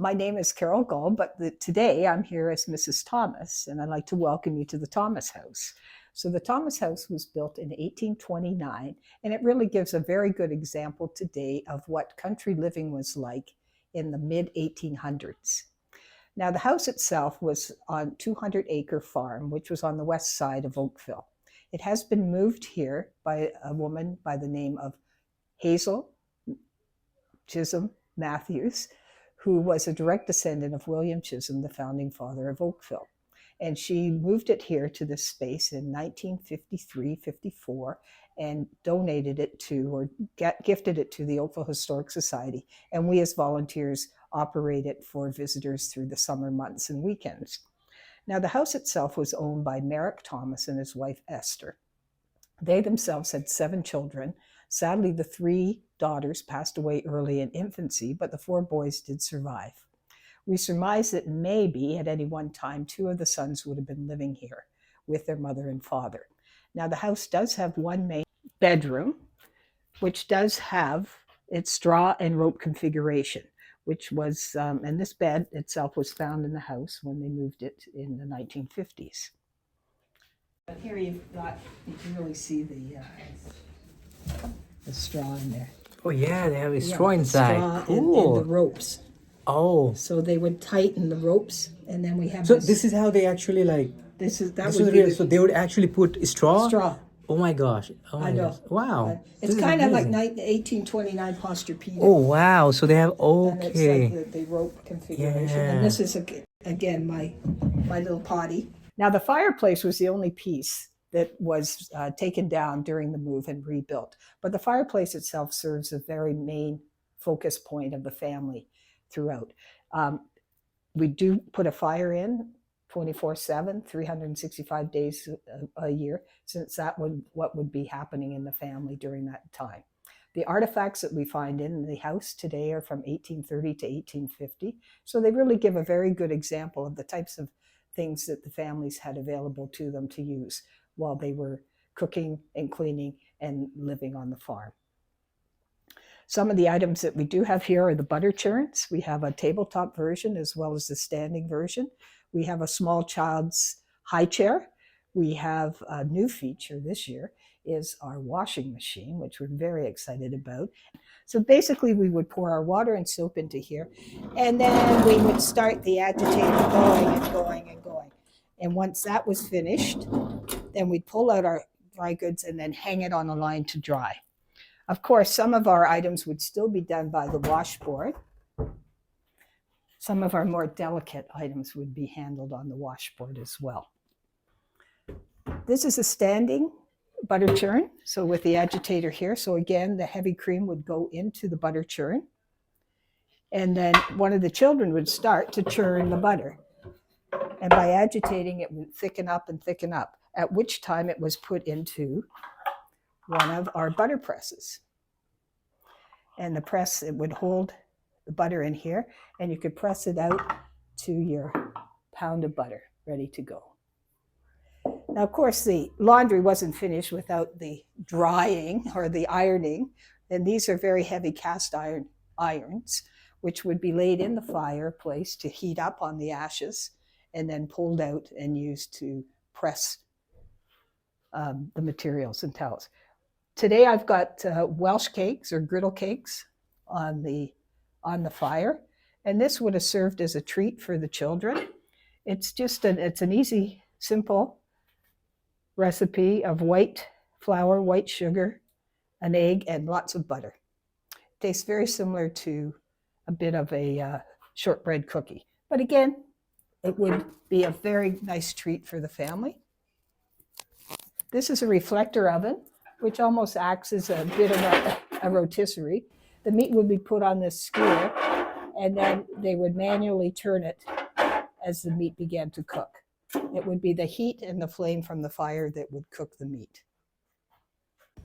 My name is Carol Gull, but today I'm here as Mrs. Thomas, and I'd like to welcome you to the Thomas House. So the Thomas House was built in 1829, and it really gives a very good example today of what country living was like in the mid-1800s. Now, the house itself was on a 200-acre farm, which was on the west side of Oakville. It has been moved here by a woman by the name of Hazel Chisholm Matthews, who was a direct descendant of William Chisholm, the founding father of Oakville. And she moved it here to this space in 1953-54 and donated it to, or gifted it to, the Oakville Historic Society. And we as volunteers operate it for visitors through the summer months and weekends. Now, the house itself was owned by Merrick Thomas and his wife Esther. They themselves had 7 children. Sadly, the 3 daughters passed away early in infancy, but the 4 boys did survive. We surmise that maybe at any one time 2 of the sons would have been living here with their mother and father. Now, the house does have one main bedroom, which does have its straw and rope configuration, which was, and this bed itself was found in the house when they moved it in the 1950s. But here you can really see the straw in there. Oh yeah, they have a straw inside. Straw Cool. and the ropes. Oh. So they would tighten the ropes, and then we have. So this is how they actually like. So they would actually put straw. Straw. Oh my gosh! Oh my gosh! Wow. It's kind of like 1829 Posture-Peter. Oh wow! So they have And it's okay. like the rope configuration. Yeah. And this is again my little potty. Now the fireplace was the only piece that was taken down during the move and rebuilt. But the fireplace itself serves a very main focus point of the family throughout. We do put a fire in 24/7, 365 days a year, since that would what would be happening in the family during that time. The artifacts that we find in the house today are from 1830 to 1850, so they really give a very good example of the types of things that the families had available to them to use while they were cooking and cleaning and living on the farm. Some of the items that we do have here are the butter churns. We have a tabletop version as well as the standing version. We have a small child's high chair. We have a new feature this year is our washing machine, which we're very excited about. So basically we would pour our water and soap into here, and then we would start the agitator going and going and going. And once that was finished, then we'd pull out our dry goods and then hang it on the line to dry. Of course, some of our items would still be done by the washboard. Some of our more delicate items would be handled on the washboard as well. This is a standing butter churn, so with the agitator here. So again, the heavy cream would go into the butter churn, and then one of the children would start to churn the butter. And by agitating, it would thicken up and thicken up, at which time it was put into one of our butter presses. And the press, it would hold the butter in here, and you could press it out to your pound of butter ready to go. Now, of course, the laundry wasn't finished without the drying or the ironing, and these are very heavy cast iron irons, which would be laid in the fireplace to heat up on the ashes and then pulled out and used to press the materials and towels. Today I've got Welsh cakes or griddle cakes on the fire, and this would have served as a treat for the children. It's an easy, simple recipe of white flour, white sugar, an egg, and lots of butter. It tastes very similar to a bit of a shortbread cookie, but again, it would be a very nice treat for the family. This is a reflector oven, which almost acts as a bit of a rotisserie. The meat would be put on this skewer, and then they would manually turn it as the meat began to cook. It would be the heat and the flame from the fire that would cook the meat.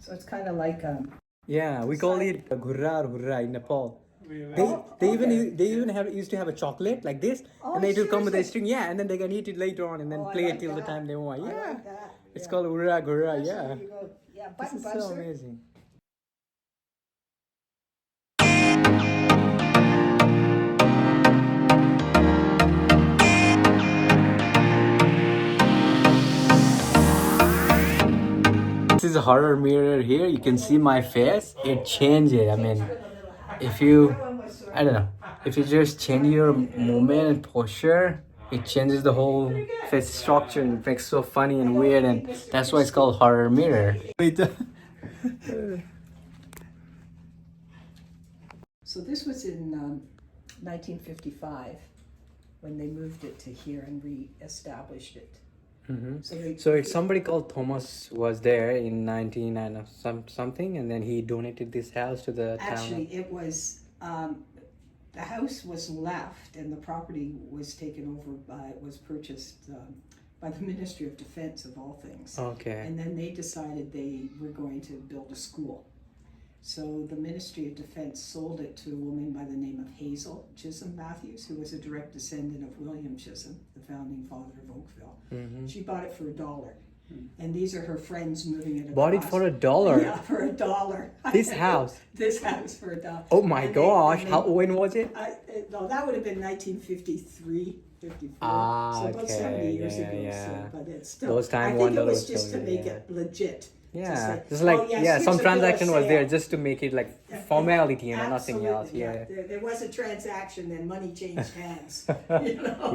So it's kind of like Yeah, we call it gurra or gurra in Nepal. They even used to have a chocolate like this, and they will come with a string, yeah, and then they can eat it later on and then play it till the time they want. Yeah, it's called gurra gurra. Yeah, this is so amazing. is a horror mirror here. You can see my face. It changes. I mean, if you, I don't know, if you just change your movement and posture, it changes the whole face structure and it makes so funny and weird, and that's why it's called horror mirror. So this was in 1955 when they moved it to here and re-established it. So it's somebody called Thomas was there in 19 and something, and then he donated this house to the town. Actually, it was the house was left and the property was taken over by, was purchased by the Ministry of Defense of all things. Okay. And then they decided they were going to build a school. So the Ministry of Defense sold it to a woman by the name of Hazel Chisholm Matthews, who was a direct descendant of William Chisholm, the founding father of Oakville. She bought it for $1. And these are her friends moving it across. Bought it for $1? Yeah, for $1. This house? This house for $1. Oh my And gosh, they- when was it? No, that would have been 1953, 54. Ah, so about okay, 70 years yeah, ago. yeah. So, but it's still, Those time I think it $1 was just still, to make yeah. it legit. Yeah, just like, yeah, some here's a bill of transaction was there sale. just to make it like formality and nothing else. Absolutely, Yeah. There was a transaction, then money changed hands. You know?